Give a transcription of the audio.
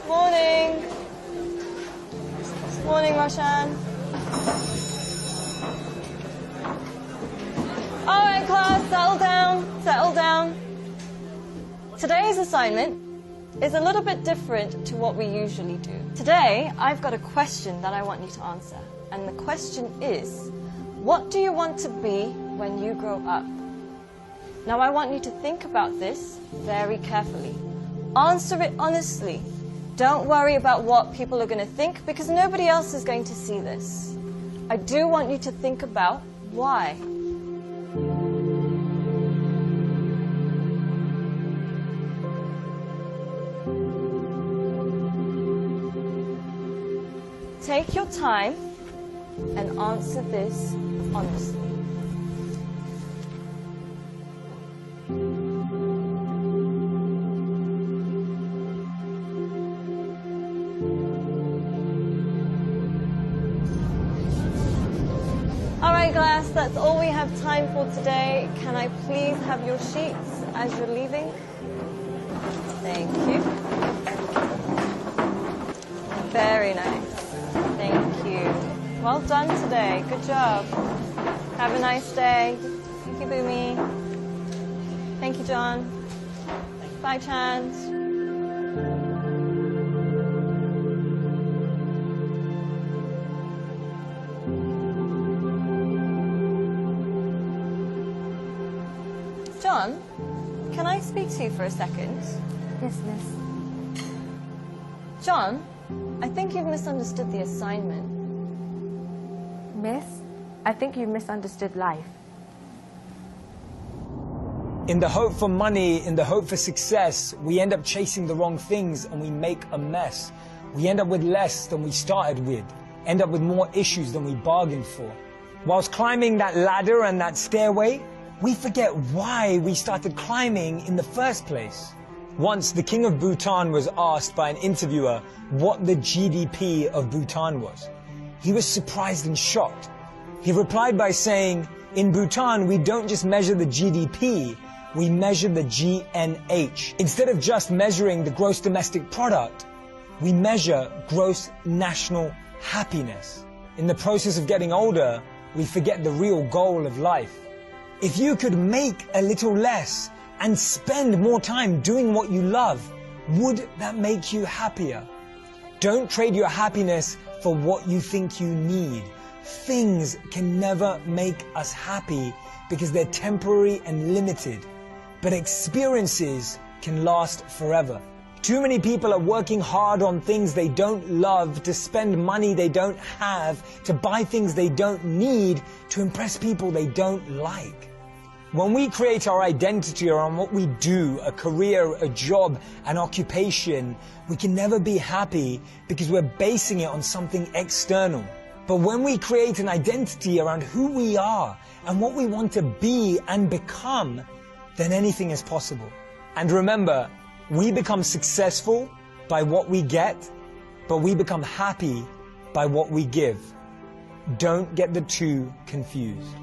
Morning. Morning, Roshan. All right, class, settle down, settle down. Today's assignment is a little bit different to what we usually do. Today, I've got a question that I want you to answer. And the question is, what do you want to be when you grow up? Now, I want you to think about this very carefully. Answer it honestly. Don't worry about what people are going to think, because nobody else is going to see this. I do want you to think about why. Take your time and answer this honestly. Alright class, that's all we have time for today. Can I please have your sheets as you're leaving? Thank you. Very nice. Thank you. Well done today. Good job. Have a nice day. Thank you, Boomy. Thank you, John. Bye, Chand. John, can I speak to you for a second? Yes, miss. John, I think you've misunderstood the assignment. Miss, I think you've misunderstood life. In the hope for money, in the hope for success, we end up chasing the wrong things and we make a mess. We end up with less than we started with, end up with more issues than we bargained for. Whilst climbing that ladder and that stairway, we forget why we started climbing in the first place. Once, the king of Bhutan was asked by an interviewer what the GDP of Bhutan was. He was surprised and shocked. He replied by saying, in Bhutan, we don't just measure the GDP, we measure the GNH. Instead of just measuring the gross domestic product, we measure gross national happiness. In the process of getting older, we forget the real goal of life. If you could make a little less and spend more time doing what you love, would that make you happier? Don't trade your happiness for what you think you need. Things can never make us happy because they're temporary and limited, but experiences can last forever. Too many people are working hard on things they don't love, to spend money they don't have, to buy things they don't need, to impress people they don't like. When we create our identity around what we do, a career, a job, an occupation, we can never be happy because we're basing it on something external. But when we create an identity around who we are and what we want to be and become, then anything is possible. And remember, we become successful by what we get, but we become happy by what we give. Don't get the two confused.